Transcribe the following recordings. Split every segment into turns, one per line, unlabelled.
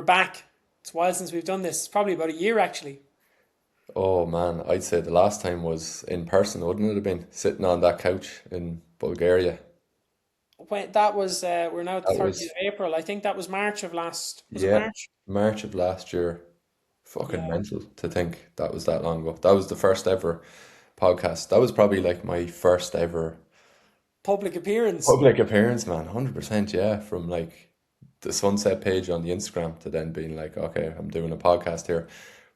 back. It's a while since we've done this. It's probably about a year actually.
Oh man, I'd say the last time was in person, wouldn't it have been? Sitting on that couch in Bulgaria.
When that was, we're now at the
That
30th
was,
of April. I think that was March of last. Was it
yeah,
March?
March of last year. Fucking
Yeah.
mental to think that was that long ago. That was the first ever podcast. That was probably like my first ever
Public appearance.
public appearance, man. 100%, yeah. From like the Sunset page on the Instagram to then being like, okay, I'm doing a podcast here,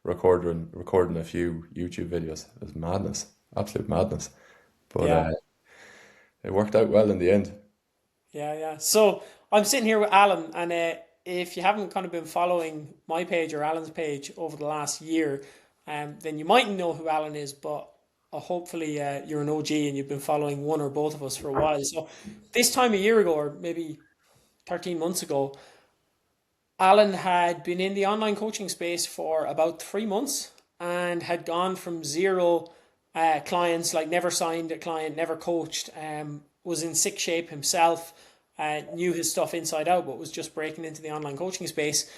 recording a few YouTube videos. It was madness, absolute madness. But
Yeah.
it worked out well in the end.
Yeah, yeah. So I'm sitting here with Alan, and if you haven't kind of been following my page or Alan's page over the last year, then you mightn't know who Alan is, but hopefully you're an OG and you've been following one or both of us for a while. So this time a year ago, or maybe 13 months ago, Alan had been in the online coaching space for about 3 months and had gone from zero clients, like never signed a client, never coached, was in sick shape himself, knew his stuff inside out, but was just breaking into the online coaching space,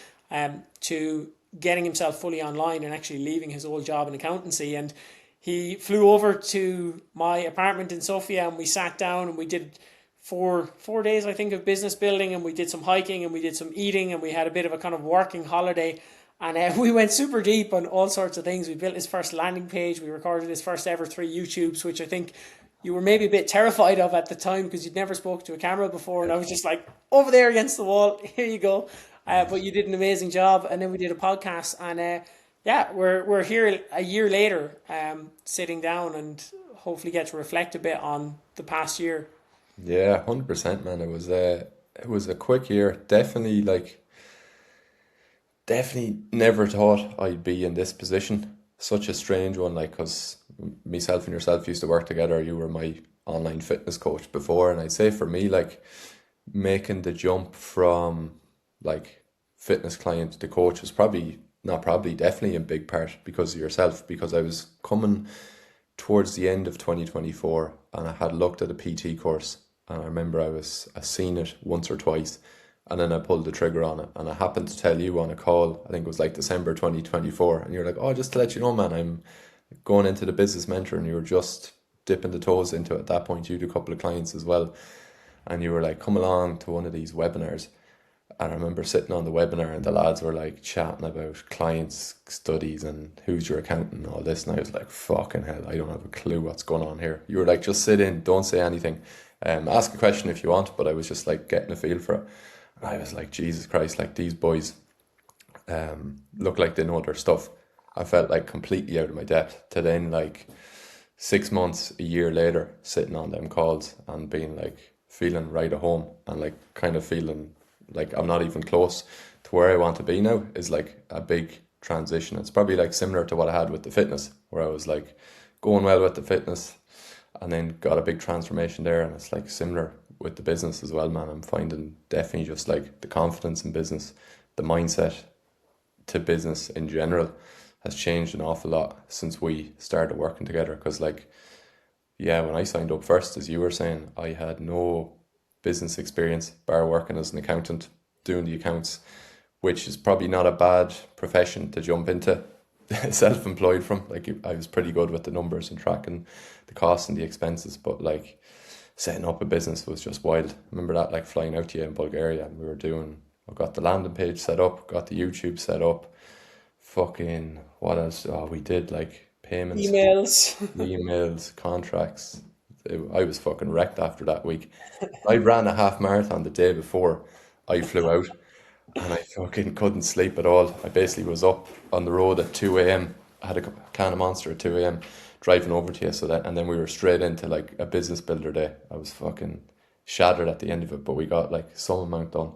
to getting himself fully online and actually leaving his old job in accountancy. And he flew over to my apartment in Sofia and we sat down and we did 4 days, I think, of business building, and we did some hiking and we did some eating and we had a bit of a kind of working holiday. And we went super deep on all sorts of things. We built his first landing page. We recorded his first ever 3 YouTubes, which I think you were maybe a bit terrified of at the time because you'd never spoke to a camera before. And I was just like, over there against the wall, here you go. But you did an amazing job. And then we did a podcast. And yeah, we're here a year later, sitting down and hopefully get to reflect a bit on the past year.
Yeah, 100%, man. It was a quick year. Definitely never thought I'd be in this position. Such a strange one, like, because myself and yourself used to work together. You were my online fitness coach before, and I'd say for me, like, making the jump from like fitness client to coach was probably not probably definitely a big part because of yourself, because I was coming towards the end of 2024 and I had looked at a PT course, and I remember I seen it once or twice, and then I pulled the trigger on it, and I happened to tell you on a call, I think it was like December 2024, and you're like, oh, just to let you know, man, I'm going into the business mentor, and you were just dipping the toes into it at that point. You had a couple of clients as well, and you were like, come along to one of these webinars. And I remember sitting on the webinar and the lads were like chatting about clients' studies and who's your accountant and all this. And I was like, fucking hell, I don't have a clue what's going on here. You were like, just sit in, don't say anything. Ask a question if you want, but I was just like getting a feel for it. And I was like, Jesus Christ, like these boys look like they know their stuff. I felt like completely out of my depth to then like 6 months, a year later, sitting on them calls and being like feeling right at home and like kind of feeling like I'm not even close to where I want to be now is like a big transition. It's probably like similar to what I had with the fitness, where I was like going well with the fitness and then got a big transformation there. And it's like similar with the business as well, man. I'm finding definitely just like the confidence in business, the mindset to business in general has changed an awful lot since we started working together. Because like, yeah, when I signed up first, as you were saying, I had no business experience bar working as an accountant, doing the accounts, which is probably not a bad profession to jump into. Self-employed from, like, I was pretty good with the numbers and tracking the costs and the expenses, but like setting up a business was just wild. I remember that, like flying out to you in Bulgaria, and I got the landing page set up, got the YouTube set up, fucking what else? Oh, we did like payments,
Emails.
emails, contracts. I was fucking wrecked after that week. I ran a half marathon the day before I flew out, and I fucking couldn't sleep at all. I basically was up on the road at 2 a.m. I had a can of Monster at 2 a.m. driving over to you, and then we were straight into like a business builder day. I was fucking shattered at the end of it, but we got like some amount done.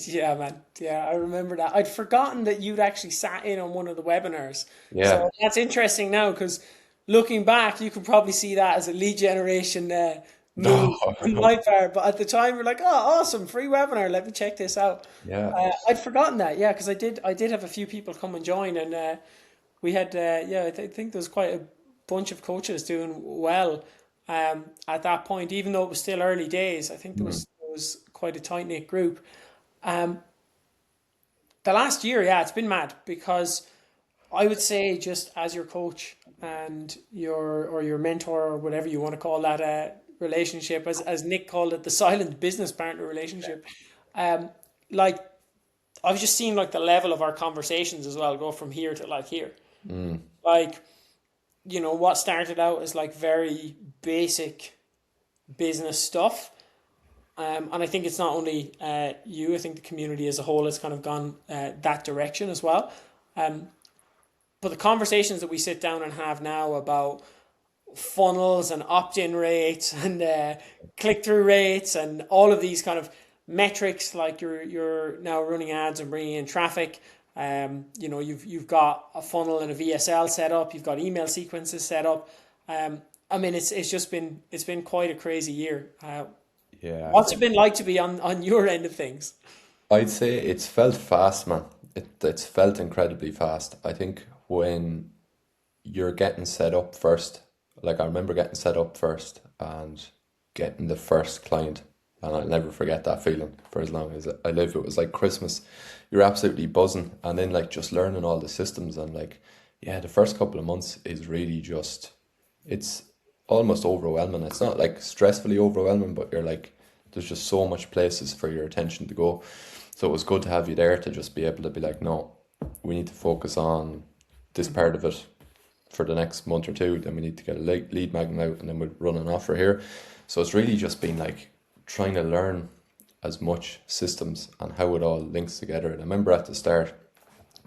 Yeah, man. Yeah, I remember that. I'd forgotten that you'd actually sat in on one of the webinars.
Yeah.
So that's interesting now because looking back, you could probably see that as a lead generation
No,
move on my part. But at the time, you're like, oh, awesome, free webinar. Let me check this out.
yeah.
I'd forgotten that. Yeah, because I did have a few people come and join, and we had, yeah, think there was quite a bunch of coaches doing well at that point, even though it was still early days. I think there
Mm.
was quite a tight knit group. Um, The last year, yeah, it's been mad because I would say just as your coach and your mentor or whatever you want to call that relationship, as Nick called it, the silent business partner relationship. Um, like I've just seen like the level of our conversations as well go from here to like here.
Mm.
Like what started out as like very basic business stuff. And I think it's not only you. I think the community as a whole has kind of gone that direction as well. Um, but the conversations that we sit down and have now about funnels and opt-in rates and click-through rates and all of these kind of metrics, like you're now running ads and bringing in traffic. You've got a funnel and a VSL set up. You've got email sequences set up. I mean, it's been quite a crazy year.
Yeah,
What's it been like to be on your end of things?
I'd say it's felt fast, man. It's felt incredibly fast. I think when you're getting set up first, like I remember getting set up first and getting the first client, and I'll never forget that feeling for as long as I live. It was like Christmas. You're absolutely buzzing, and then like just learning all the systems and like, yeah, the first couple of months is really just, it's almost overwhelming. It's not like stressfully overwhelming, but you're like, there's just so much places for your attention to go. So it was good to have you there to just be able to be like, no, we need to focus on this part of it for the next month or two. Then we need to get a lead magnet out, and then we'll run an offer here. So it's really just been like trying to learn as much systems and how it all links together. And I remember at the start,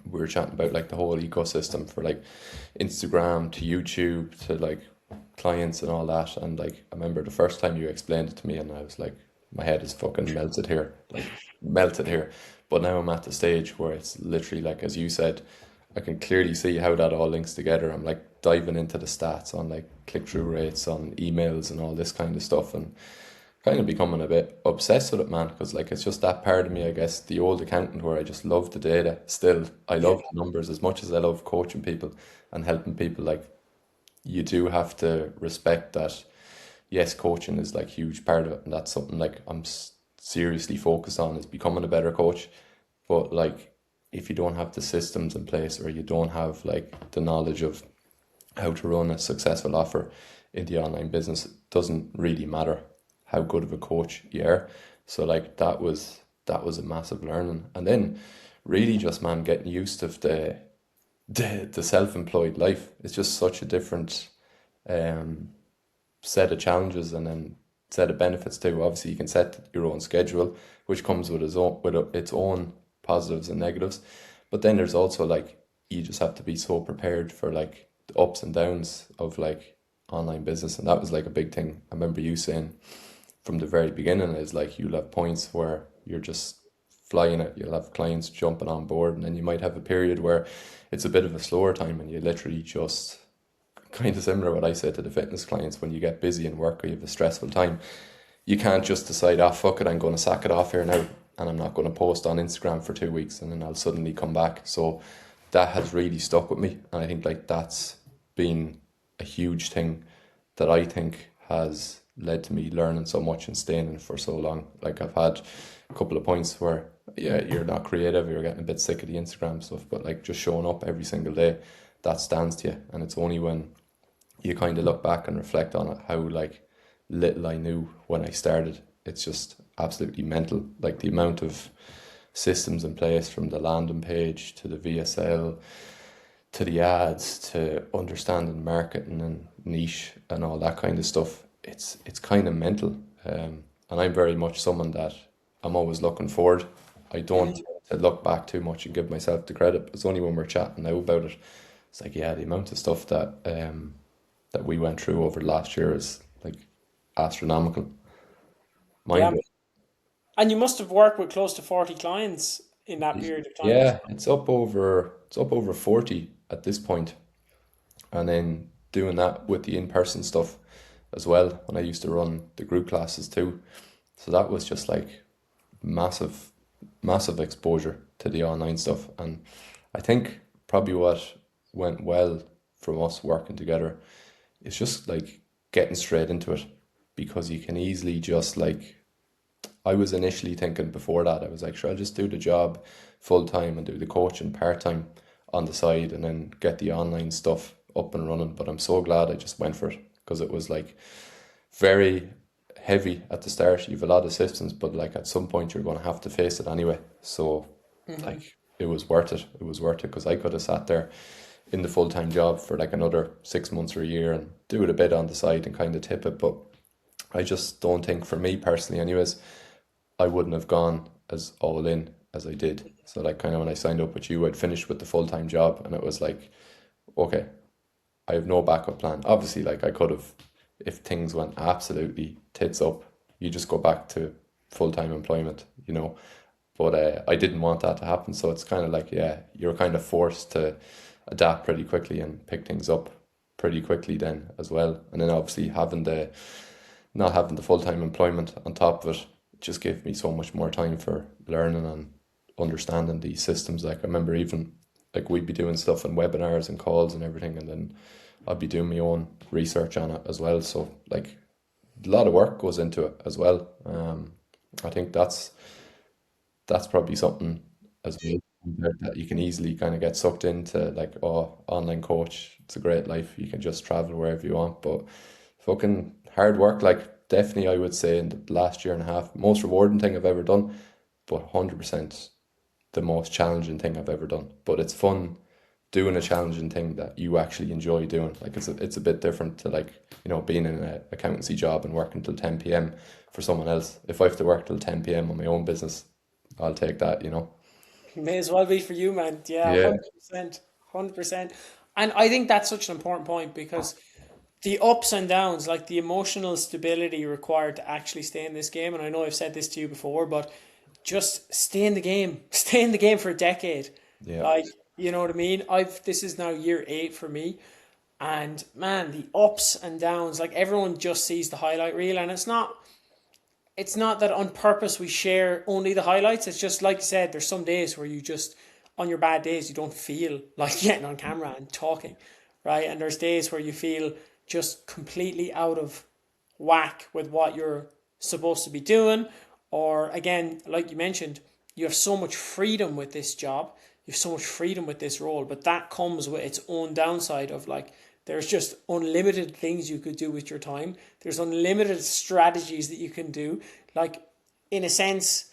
we were chatting about like the whole ecosystem for like Instagram to YouTube to like clients and all that. And like, I remember the first time you explained it to me, and I was like, my head is fucking melted here, like melted here. But now I'm at the stage where it's literally like, as you said, I can clearly see how that all links together. I'm like diving into the stats on like click-through rates on emails and all this kind of stuff, and kind of becoming a bit obsessed with it, man, because like it's just that part of me, I guess, the old accountant where I just love the data still. I
Yeah.
love the numbers as much as I love coaching people and helping people. Like, you do have to respect that, yes, coaching is like huge part of it, and that's something like I'm seriously focused on, is becoming a better coach. But like, if you don't have the systems in place, or you don't have like the knowledge of how to run a successful offer in the online business, it doesn't really matter how good of a coach you are. So like that was a massive learning. And then really just, man, getting used to the self-employed life. It's just such a different um set of challenges, and then set of benefits too. Obviously, you can set your own schedule, which comes with its own positives and negatives. But then there's also like, you just have to be so prepared for like the ups and downs of like online business, and that was like a big thing. I remember you saying from the very beginning is like, you'll have points where you're just flying it. You'll have clients jumping on board, and then you might have a period where it's a bit of a slower time, and you literally just, kind of similar what I said to the fitness clients, when you get busy in work or you have a stressful time, you can't just decide, ah, fuck it, I'm going to sack it off here now, and I'm not going to post on Instagram for 2 weeks, and then I'll suddenly come back. So that has really stuck with me, and I think like that's been a huge thing that I think has led to me learning so much and staying in it for so long. Like, I've had a couple of points where, yeah, you're not creative, you're getting a bit sick of the Instagram stuff, but like just showing up every single day, that stands to you. And it's only when you kind of look back and reflect on it, how like little I knew when I started. It's just absolutely mental, like the amount of systems in place, from the landing page to the VSL to the ads to understanding marketing and niche and all that kind of stuff. It's kind of mental. And I'm very much someone that I'm always looking forward. I don't tend to look back too much and give myself the credit. It's only when we're chatting now about it, it's like, yeah, the amount of stuff that we went through over the last year is like astronomical.
Yeah.
Mind.
And you must have worked with close to 40 clients in that period of time as
Yeah, it's up over 40 at this point. And then doing that with the in-person stuff as well, when I used to run the group classes too. So that was just like massive, massive exposure to the online stuff. And I think probably what went well from us working together is just like getting straight into it, because you can easily just like I was initially thinking before that, I was like, sure, I'll just do the job full time and do the coaching part time on the side and then get the online stuff up and running. But I'm so glad I just went for it because it was like very heavy at the start. You've a lot of systems, but like at some point you're going to have to face it anyway. So like it was worth it. It was worth it because I could have sat there in the full time job for like another 6 months or a year and do it a bit on the side and kind of tip it. But I just don't think, for me personally, anyways, I wouldn't have gone as all in as I did. So like kind of when I signed up with you, I'd finished with the full time job, and it was like, okay, I have no backup plan. Obviously, like I could have, if things went absolutely tits up, you just go back to full time employment, you know. But I didn't want that to happen. So it's kind of like, yeah, you're kind of forced to adapt pretty quickly and pick things up pretty quickly then as well. And then obviously having the not having the full time employment on top of it just gave me so much more time for learning and understanding these systems. Like I remember even like we'd be doing stuff in webinars and calls and everything, and then I'd be doing my own research on it as well. So like a lot of work goes into it as well. I think that's probably something as well that you can easily kind of get sucked into, like, oh, online coach, it's a great life, you can just travel wherever you want. But fucking hard work, like definitely I would say in the last year and a half, most rewarding thing I've ever done, but 100% the most challenging thing I've ever done. But it's fun doing a challenging thing that you actually enjoy doing. Like it's a bit different to, like, you know, being in an accountancy job and working till 10 p.m. for someone else. If I have to work till 10 p.m. on my own business, I'll take that, you know.
May as well be for you, man. Yeah,
Yeah,
100%. 100%. And I think that's such an important point because the ups and downs, like the emotional stability required to actually stay in this game, and I know I've said this to you before, but just stay in the game. Stay in the game for a decade.
yeah,
Like, you know what I mean? I've This is now year 8 for me. And man, the ups and downs, like everyone just sees the highlight reel, and it's not that on purpose we share only the highlights. It's just like you said, there's some days where you just, on your bad days, you don't feel like getting on camera and talking, right? And there's days where you feel just completely out of whack with what you're supposed to be doing. Or again, like you mentioned, you have so much freedom with this job, you have so much freedom with this role, but that comes with its own downside of like, there's just unlimited things you could do with your time. There's unlimited strategies that you can do. Like, in a sense,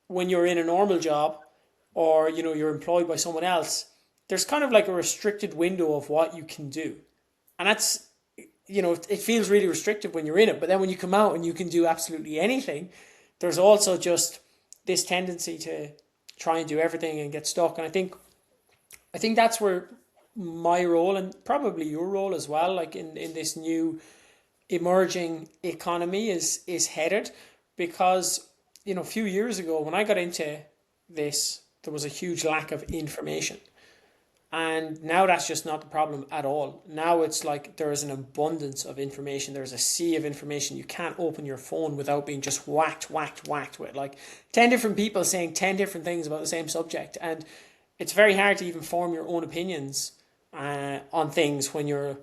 when you're in a normal job or, you know, you're employed by someone else, there's kind of like a restricted window of what you can do. And that's, you know, it feels really restrictive when you're in it. But then when you come out and you can do absolutely anything, there's also just this tendency to try and do everything and get stuck. And I think that's where my role, and probably your role as well, like in this new emerging economy, is headed. Because, you know, a few years ago when I got into this, there was a huge lack of information. And now that's just not the problem at all. Now it's like there is an abundance of information. There's a sea of information. You can't open your phone without being just whacked with like 10 different people saying 10 different things about the same subject. And it's very hard to even form your own opinions on things when you're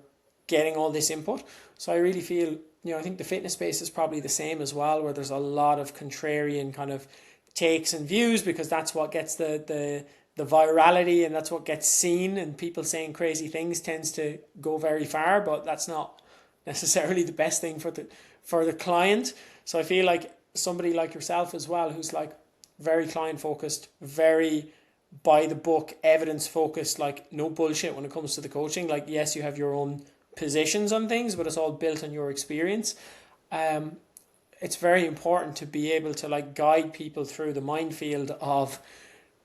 getting all this input. So I really feel, you know, I think the fitness space is probably the same as well, where there's a lot of contrarian kind of takes and views because that's what gets the virality, and that's what gets seen, and people saying crazy things tends to go very far, but that's not necessarily the best thing for the client. So I feel like somebody like yourself as well, who's like very client focused, very by the book, evidence focused, like no bullshit when it comes to the coaching. Like, yes, you have your own positions on things, but it's all built on your experience. It's very important to be able to like guide people through the minefield of,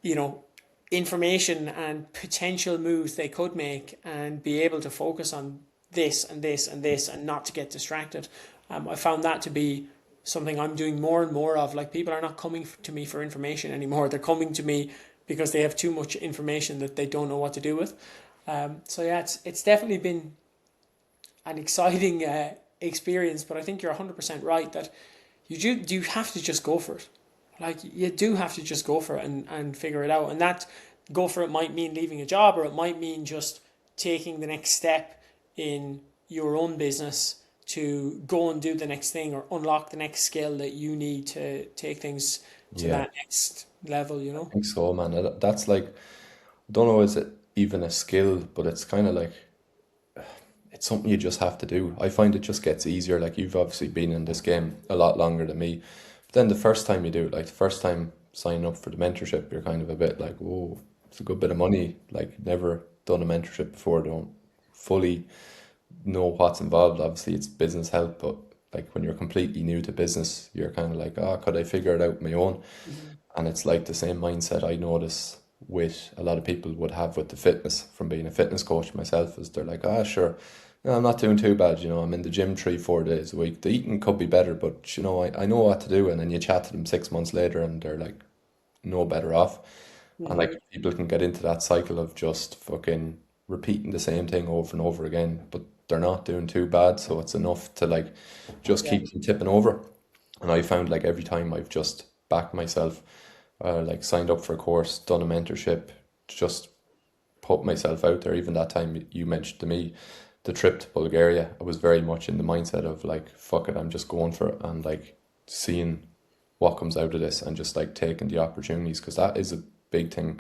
you know, information and potential moves they could make, and be able to focus on this and this and this and not to get distracted. I found that to be something I'm doing more and more of. Like, people are not coming to me for information anymore. They're coming to me because they have too much information that they don't know what to do with. So yeah, it's definitely been an exciting experience, but I think you're 100% right that you have to just go for it. Like, you do have to just go for it and figure it out. And that go for it might mean leaving a job, or it might mean just taking the next step in your own business to go and do the next thing or unlock the next skill that you need to take things to
Yeah,
that next level, you
I
know?
think so, man. That's like, I don't know, is it even a skill, but it's kind of like, it's something you just have to do. I find it just gets easier. Like you've obviously been in this game a lot longer than me. But then the first time you do it, like the first time signing up for the mentorship, you're kind of a bit like, whoa, it's a good bit of money. Like never done a mentorship before, don't fully know what's involved. Obviously, it's business help, but like when you're completely new to business, you're kind of like, oh, could I figure it out on my own?
Mhm.
And it's like the same mindset I notice with a lot of people would have with the fitness from being a fitness coach myself is they're like, ah, sure, no, I'm not doing too bad. I'm in the gym 3, 4 days a week. The eating could be better, but I know what to do. And then you chat to them 6 months later and they're like no better off. And like
Mhm.
people can get into that cycle of just fucking repeating the same thing over and over again, but they're not doing too bad. So it's enough to like just
Yeah.
keep them tipping over. And I found like every time I've just backed myself, like signed up for a course, done a mentorship, just put myself out there. Even that time you mentioned to me the trip to Bulgaria, I was very much in the mindset of like, fuck it, I'm just going for it and like seeing what comes out of this and just like taking the opportunities because that is a big thing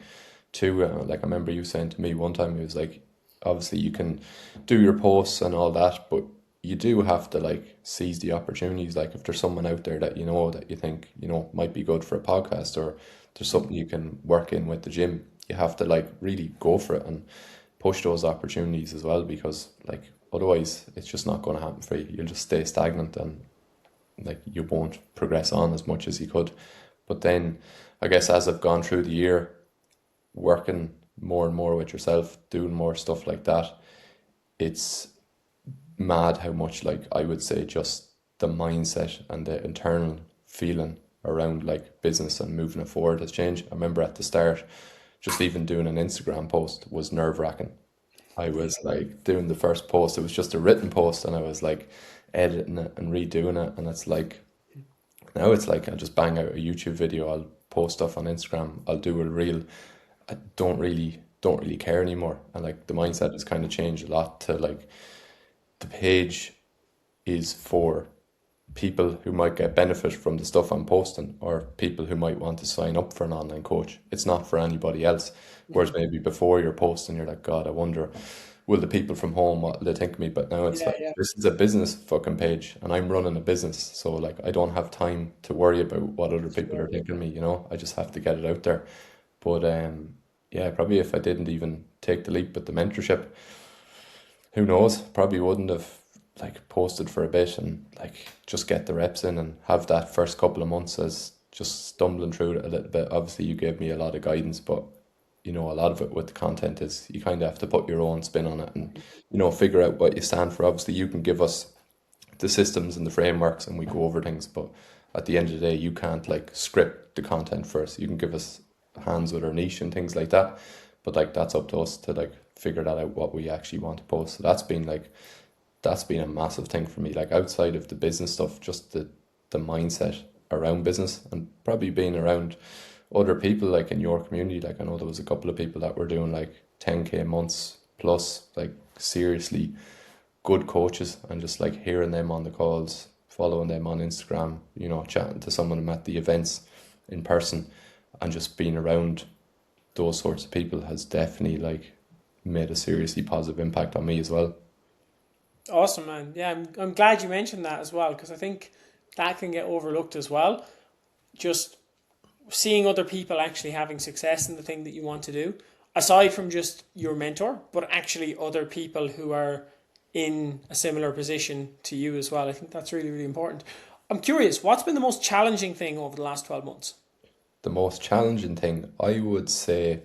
too. Like I remember you saying to me one time, it was like, obviously you can do your posts and all that, but you do have to like seize the opportunities. Like if there's someone out there that that you think might be good for a podcast or there's something you can work in with the gym, you have to like really go for it and push those opportunities as well because like otherwise it's just not going to happen for you. You'll just stay stagnant and like you won't progress on as much as you could. But then I guess as I've gone through the year, working more and more with yourself, doing more stuff like that, it's mad how much like I would say just the mindset and the internal feeling around like business and moving it forward has changed. I remember at the start, just even doing an Instagram post was nerve wracking. I was like doing the first post, it was just a written post, and I was like editing it and redoing it. And it's like now it's like I just bang out a YouTube video, I'll post stuff on Instagram, I'll do a reel. I don't really care anymore. And like the mindset has kind of changed a lot to like the page is for people who might get benefit from the stuff I'm posting or people who might want to sign up for an online coach. It's not for anybody else. Whereas
Mhm.
maybe before you're posting, you're like, God, I wonder, will the people from home, what will they think of me? But now it's
Yeah,
like,
yeah.
this is a business fucking page and I'm running a business. So like, I don't have time to worry about what other people are
Sure.
thinking of me. I just have to get it out there. But yeah, probably if I didn't even take the leap with the mentorship, who knows? Probably wouldn't have like posted for a bit and like just get the reps in and have that first couple of months as just stumbling through it a little bit. Obviously, you gave me a lot of guidance, but a lot of it with the content is you kind of have to put your own spin on it and figure out what you stand for. Obviously, you can give us the systems and the frameworks and we go over things, but at the end of the day, you can't like script the content first. You can give us hands with our niche and things like that, but like that's up to us to like figure that out what we actually want to post. So that's been a massive thing for me. Like outside of the business stuff, just the mindset around business and probably being around other people like in your community. Like I know there was a couple of people that were doing like 10K months plus, like seriously good coaches, and just like hearing them on the calls, following them on Instagram, chatting to some of them at the events in person, and just being around those sorts of people has definitely like made a seriously positive impact on me as well.
Awesome, man. Yeah, I'm glad you mentioned that as well because I think that can get overlooked as well. Just seeing other people actually having success in the thing that you want to do, aside from just your mentor, but actually other people who are in a similar position to you as well. I think that's really, really important. I'm curious, what's been the most challenging thing over the last 12 months?
The most challenging thing, I would say,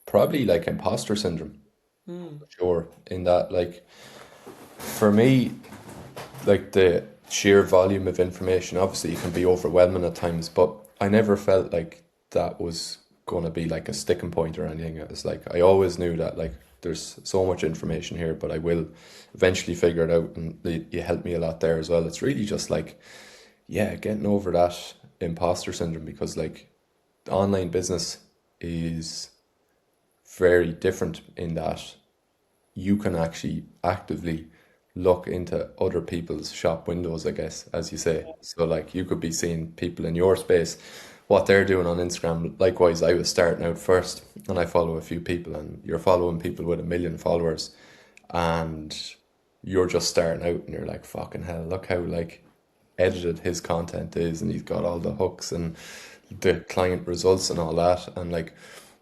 probably like imposter syndrome,
Hmm.
sure. In that, like, for me, like the sheer volume of information, obviously, it can be overwhelming at times, but I never felt like that was going to be like a sticking point or anything. It's like I always knew that, like, there's so much information here, but I will eventually figure it out, and you helped me a lot there as well. It's really just like, yeah, getting over that imposter syndrome because, like, online business is very different in that you can actually actively look into other people's shop windows, I guess, as you say. So like you could be seeing people in your space, what they're doing on Instagram. Likewise, I was starting out first and I follow a few people, and you're following people with 1 million followers, and you're just starting out and you're like, fucking hell, look how like edited his content is, and he's got all the hooks and the client results and all that. And like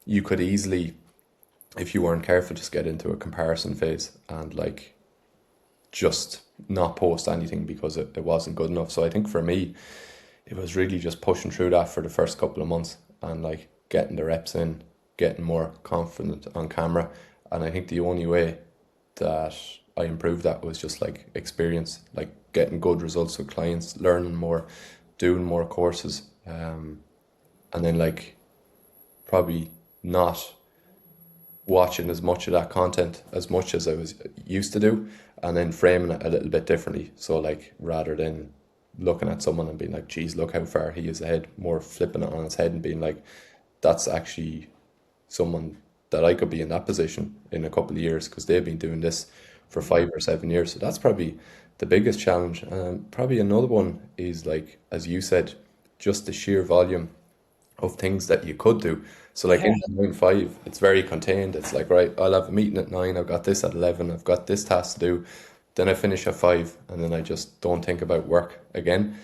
you could easily, if you weren't careful, just get into a comparison phase and like just not post anything because it wasn't good enough. So I think for me, it was really just pushing through that for the first couple of months and like getting the reps in, getting more confident on camera. And I think the only way that I improved that was just like experience, like getting good results with clients, learning more, doing more courses, and then like probably not watching as much of that content as much as I was used to do, and then framing it a little bit differently. So like rather than looking at someone and being like, geez, look how far he is ahead, more flipping it on its head and being like, that's actually someone that I could be in that position in a couple of years because they've been doing this for 5 or 7 years. So that's probably the biggest challenge. Probably another one is like, as you said, just the sheer volume of things that you could do. So like
Yeah.
in the 9 to 5, it's very contained. It's like, right, I'll have a meeting at 9, I've got this at 11, I've got this task to do. Then I finish at 5 and then I just don't think about work again.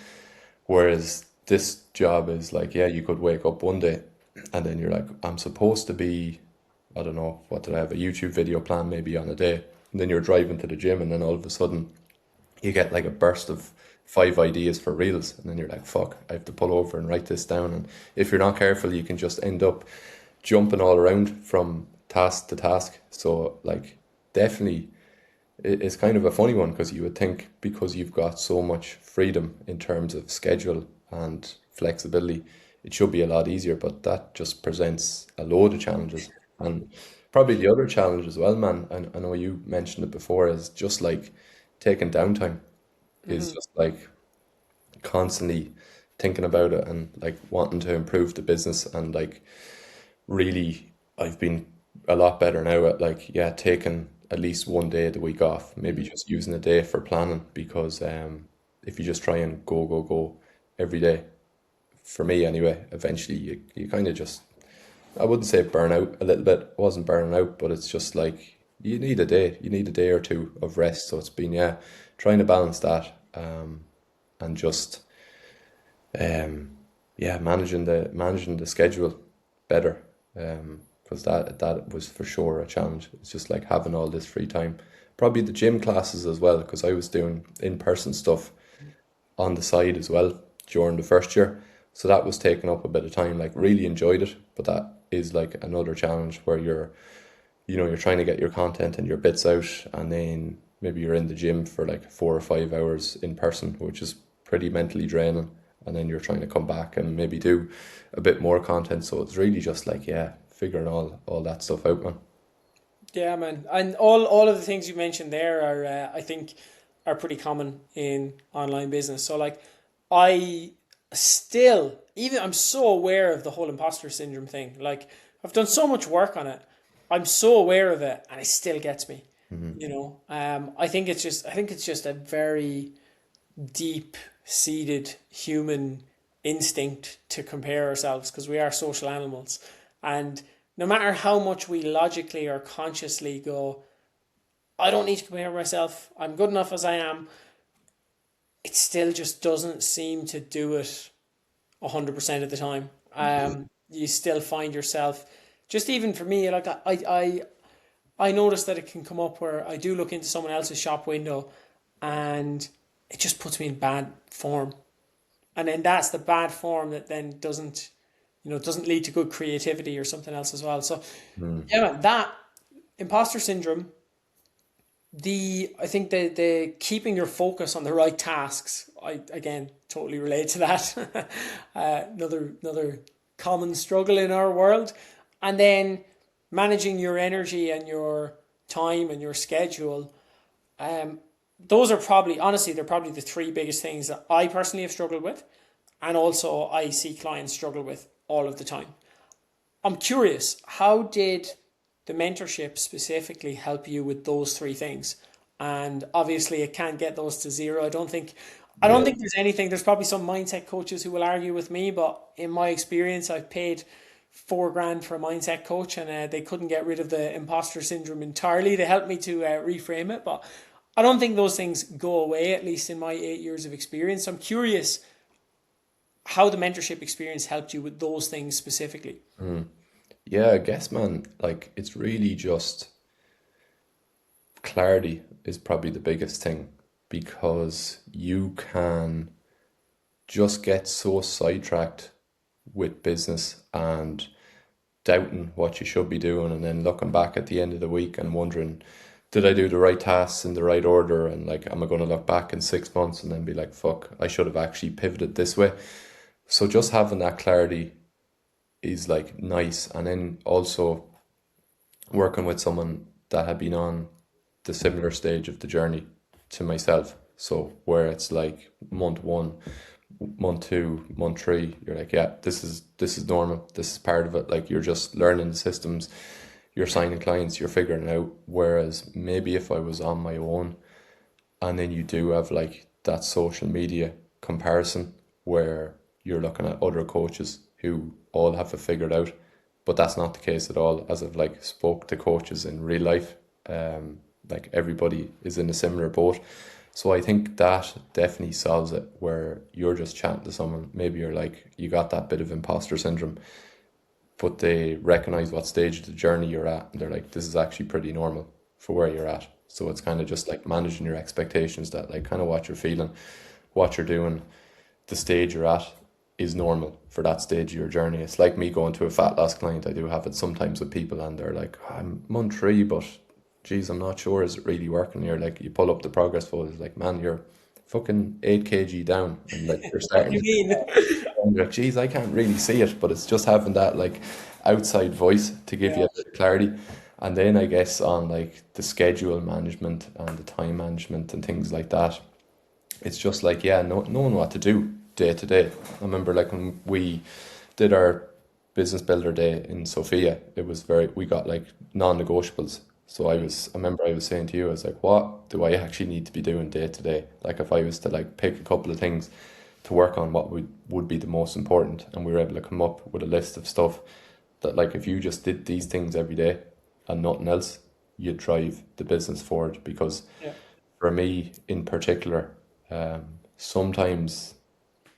Whereas this job is like, yeah, you could wake up one day and then you're like, I'm supposed to be, I don't know, what did I have, a YouTube video plan maybe on a day. And then you're driving to the gym and then all of a sudden you get like a burst of 5 ideas for reels, and then you're like, fuck, I have to pull over and write this down. And if you're not careful, you can just end up jumping all around from task to task. So like definitely it's kind of a funny one because you would think because you've got so much freedom in terms of schedule and flexibility, it should be a lot easier, but that just presents a load of challenges. And probably the other challenge as well, man, and I know you mentioned it before, is just like taking downtime is
Hmm.
just like constantly thinking about it and like wanting to improve the business. And like really I've been a lot better now at like, yeah, taking at least one day of the week off, maybe just using a day for planning, because if you just try and go every day, for me anyway, eventually you kind of just, I wouldn't say burn out a little bit. I wasn't burning out, but it's just like you need a day or two of rest. So it's been, yeah, trying to balance that, and just um, yeah, managing the schedule better. Because that was for sure a challenge. It's just like having all this free time. Probably the gym classes as well, because I was doing in-person stuff on the side as well during the first year. So that was taking up a bit of time. Like really enjoyed it, but that is like another challenge where you're trying to get your content and your bits out, and then maybe you're in the gym for like 4 or 5 hours in person, which is pretty mentally draining. And then you're trying to come back and maybe do a bit more content. So it's really just like, yeah, figuring all that stuff out, man.
Yeah, man. And all of the things you mentioned there are, I think, are pretty common in online business. So like, I still, even I'm so aware of the whole imposter syndrome thing. Like, I've done so much work on it. I'm so aware of it, and it still gets me.
Hmm.
You know, I think it's just a very deep seated human instinct to compare ourselves because we are social animals. And no matter how much we logically or consciously go, I don't need to compare myself, I'm good enough as I am, it still just doesn't seem to do it 100% of the time. You still find yourself, just even for me, like I notice that it can come up where I do look into someone else's shop window and it just puts me in bad form. And then that's the bad form that then doesn't lead to good creativity or something else as well. So
Mm.
yeah, man, that imposter syndrome, I think the keeping your focus on the right tasks, I again totally relate to that. Another common struggle in our world. And then managing your energy and your time and your schedule. Um, those are probably, honestly, they're probably the three biggest things that I personally have struggled with, and also I see clients struggle with all of the time. I'm curious, how did the mentorship specifically help you with those three things? and obviously it can't get those to zero. I don't think there's anything. There's probably some mindset coaches who will argue with me, but in my experience, I've paid 4 grand for a mindset coach, and they couldn't get rid of the imposter syndrome entirely. They helped me to reframe it, but I don't think those things go away. At least in my 8 years of experience, I'm curious how the mentorship experience helped you with those things specifically.
Yeah, I guess, man, like it's really just clarity is probably the biggest thing because you can just get so sidetracked with business and doubting what you should be doing and then looking back at the end of the week and wondering, did I do the right tasks in the right order? And like, am I going to look back in 6 months and then be like, fuck, I should have actually pivoted this way. So just having that clarity is like nice. And then also working with someone that had been on the similar stage of the journey to myself. So where it's like month one, month two, month three, you're like, yeah, this is normal. This is part of it. Like you're just learning the systems, you're signing clients, you're figuring it out. Whereas maybe if I was on my own, and then you do have like that social media comparison where you're looking at other coaches who all have it figured out, but that's not the case at all. As I've like spoke to coaches in real life, like everybody is in a similar boat. So I think that definitely solves it where you're just chatting to someone. Maybe you're like, you got that bit of imposter syndrome, but they recognize what stage of the journey you're at. And they're like, this is actually pretty normal for where you're at. So it's kind of just like managing your expectations that like kind of what you're feeling, what you're doing, the stage you're at is normal for that stage of your journey. It's like me going to a fat loss client. I do have it sometimes with people and they're like, "Oh, I'm month 3, but geez, I'm not sure, is it really working?" You're like, you pull up the progress photo, it's like, man, you're fucking 8 kg down and like you're
What do
starting
you
to
mean?
and you're like, geez, I can't really see it, but it's just having that like outside voice to give you
Yeah.
a bit of clarity. And then I guess on like the schedule management and the time management and things like that, it's just like, yeah, knowing what to do day to day. I remember like when we did our business builder day in Sofia, it was we got like non-negotiables. So I remember I was saying to you, I was like, what do I actually need to be doing day to day? Like if I was to like pick a couple of things to work on, what would be the most important? And we were able to come up with a list of stuff that like if you just did these things every day and nothing else, you'd drive the business forward. Because
Yeah.
for me in particular, sometimes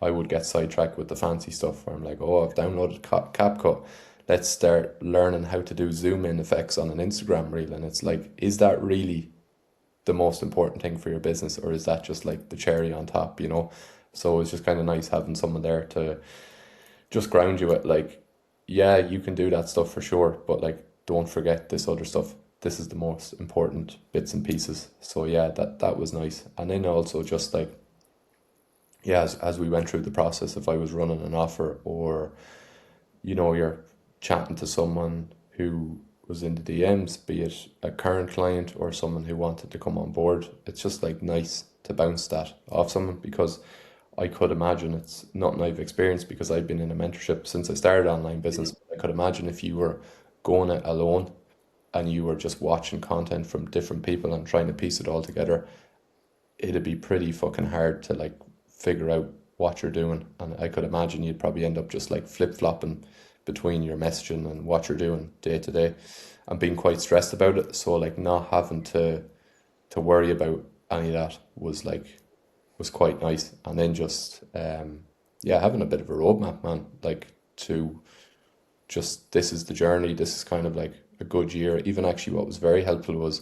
I would get sidetracked with the fancy stuff where I'm like, oh, I've downloaded CapCut. Let's start learning how to do zoom in effects on an Instagram reel. And it's like, is that really the most important thing for your business, or is that just like the cherry on top, you know? So it's just kind of nice having someone there to just ground you at like, yeah, you can do that stuff for sure, but like don't forget this other stuff. This is the most important bits and pieces. So yeah, that was nice. And then also just like, yeah, as we went through the process, if I was running an offer or you're chatting to someone who was in the DMs, be it a current client or someone who wanted to come on board, it's just like nice to bounce that off someone. Because I could imagine, it's nothing I've experienced because I've been in a mentorship since I started online business. I could imagine if you were going it alone and you were just watching content from different people and trying to piece it all together, it'd be pretty fucking hard to like figure out what you're doing. And I could imagine you'd probably end up just like flip flopping between your messaging and what you're doing day to day and being quite stressed about it. So like not having to worry about any of that was quite nice. And then just yeah, having a bit of a roadmap, man, like to just, this is the journey, this is kind of like a good year. Even actually what was very helpful was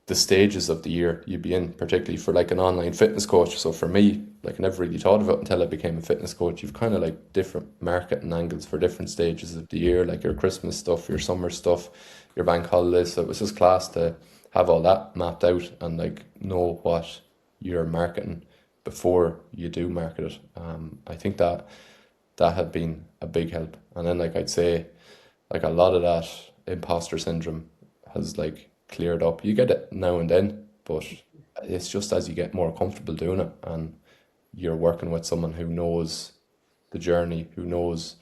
the stages of the year you'd be in, particularly for like an online fitness coach. So for me, like I never really thought of it until I became a fitness coach. You've kind of like different marketing angles for different stages of the year, like your Christmas stuff, your summer stuff, your bank holidays. So it was just class to have all that mapped out and like know what you're marketing before you do market it. I think that had been a big help. And then like I'd say like a lot of that imposter syndrome has like cleared up. You get it now and then, but it's just as you get more comfortable doing it and you're working with someone who knows the journey, who knows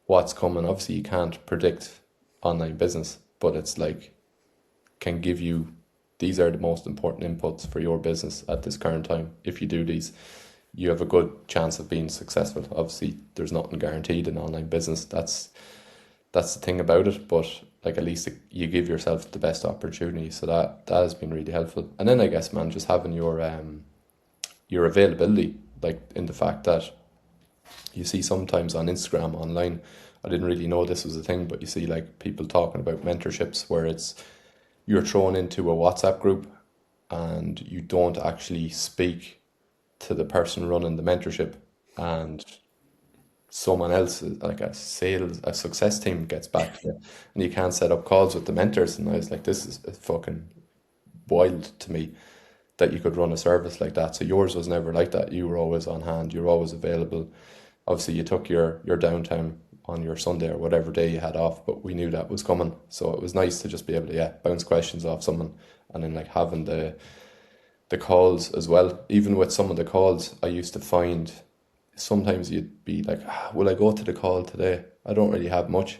what's coming. Obviously, you can't predict online business, but it's like can give you these are the most important inputs for your business at this current time. If you do these, you have a good chance of being successful. Obviously, there's nothing guaranteed in online business. That's the thing about it. But like, at least you give yourself the best opportunity. So that has been really helpful. And then I guess, man, just having your availability, like in the fact that you see sometimes on Instagram, online, I didn't really know this was a thing, but you see like people talking about mentorships where it's you're thrown into a WhatsApp group and you don't actually speak to the person running the mentorship, and someone else, like a success team, gets back to you, and you can't set up calls with the mentors. And I was like, this is fucking wild to me that you could run a service like that. So yours was never like that. You were always on hand. You were always available. Obviously, you took your downtime on your Sunday or whatever day you had off, but we knew that was coming. So it was nice to just be able to bounce questions off someone, and then like having the calls as well. Even with some of the calls, I used to find sometimes you'd be like, will I go to the call today? I don't really have much.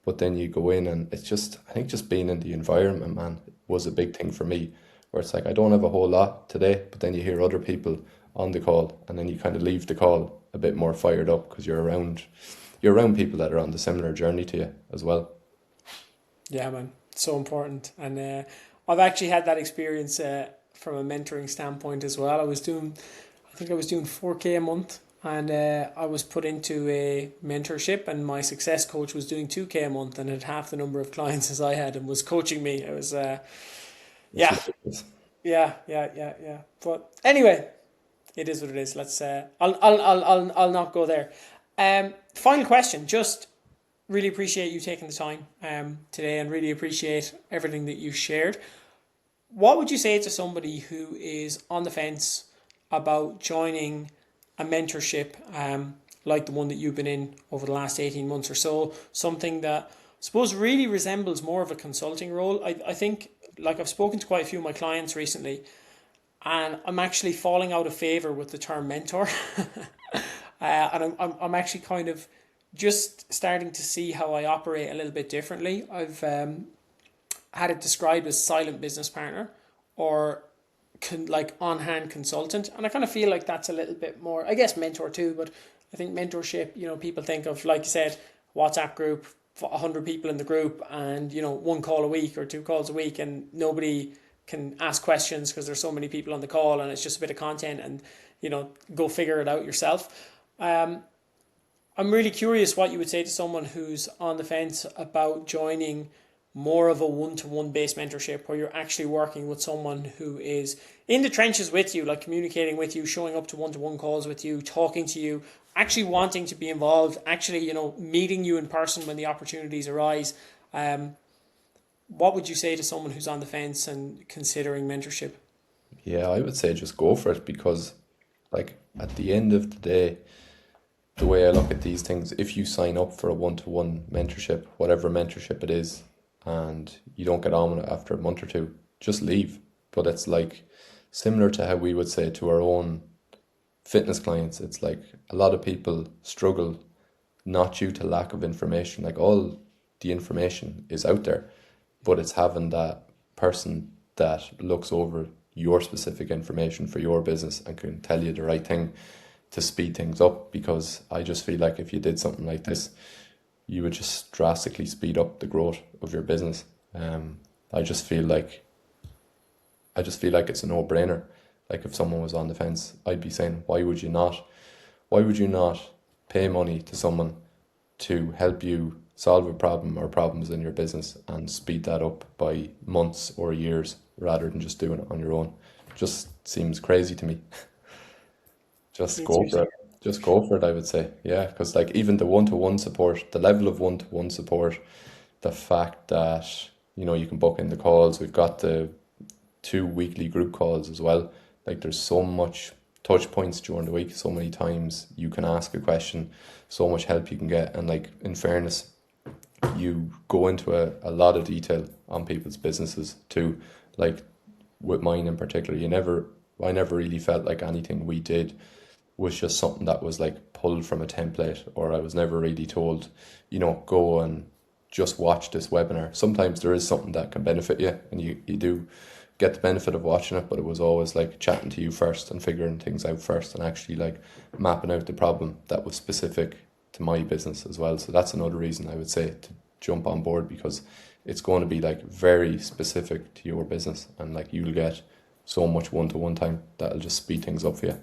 But then you go in and it's just, I think just being in the environment, man, was a big thing for me. Where it's like, I don't have a whole lot today, but then you hear other people on the call, and then you kind of leave the call a bit more fired up because you're around people that are on the similar journey to you as well.
Yeah, man, so important. And I've actually had that experience from a mentoring standpoint as well. I think I was doing 4K a month, and I was put into a mentorship, and my success coach was doing 2K a month and had half the number of clients as I had and was coaching me. It was, yeah, yeah. But anyway, it is what it is. Let's. I'll not go there. Final question. Just really appreciate you taking the time today, and really appreciate everything that you shared. What would you say to somebody who is on the fence about joining a mentorship like the one that you've been in over the last 18 months or so? Something that I suppose really resembles more of a consulting role. I think, like, I've spoken to quite a few of my clients recently, and I'm actually falling out of favor with the term mentor. And I'm actually kind of just starting to see how I operate a little bit differently. I've had it described as silent business partner, or like on-hand consultant, and I kind of feel like that's a little bit more, I guess, mentor too. But I think mentorship, people think of, like you said, WhatsApp group, 100 people in the group, and one call a week or 2 calls a week, and nobody can ask questions because there's so many people on the call, and it's just a bit of content, and go figure it out yourself. I'm really curious what you would say to someone who's on the fence about joining more of a one-to-one based mentorship, where you're actually working with someone who is in the trenches with you, like communicating with you, showing up to one-to-one calls with you, talking to you, actually wanting to be involved, actually, meeting you in person when the opportunities arise. What would you say to someone who's on the fence and considering mentorship?
Yeah, I would say just go for it, because like at the end of the day, the way I look at these things, if you sign up for a one-to-one mentorship, whatever mentorship it is, and you don't get on with it after a month or two, just leave. But it's like similar to how we would say to our own fitness clients. It's like a lot of people struggle not due to lack of information. Like, all the information is out there, but it's having that person that looks over your specific information for your business and can tell you the right thing to speed things up. Because I just feel like if you did something like this, you would just drastically speed up the growth of your business. I just feel like it's a no-brainer. Like, if someone was on the fence, I'd be saying, why would you not pay money to someone to help you solve a problem or problems in your business and speed that up by months or years, rather than just doing it on your own? Just seems crazy to me. Just go for it. Just go for it, I would say. Yeah, because like even the one-to-one support, the level of one-to-one support, the fact that, you can book in the calls. We've got the 2 weekly group calls as well. Like, there's so much touch points during the week, so many times you can ask a question, so much help you can get. And like, in fairness, you go into a lot of detail on people's businesses too. Like with mine in particular, I never really felt like anything we did was just something that was like pulled from a template, or I was never really told, go and just watch this webinar. Sometimes there is something that can benefit you, and you do get the benefit of watching it, but it was always like chatting to you first and figuring things out first and actually like mapping out the problem that was specific to my business as well. So that's another reason I would say to jump on board, because it's going to be like very specific to your business, and like you'll get so much one-to-one time that'll just speed things up for you.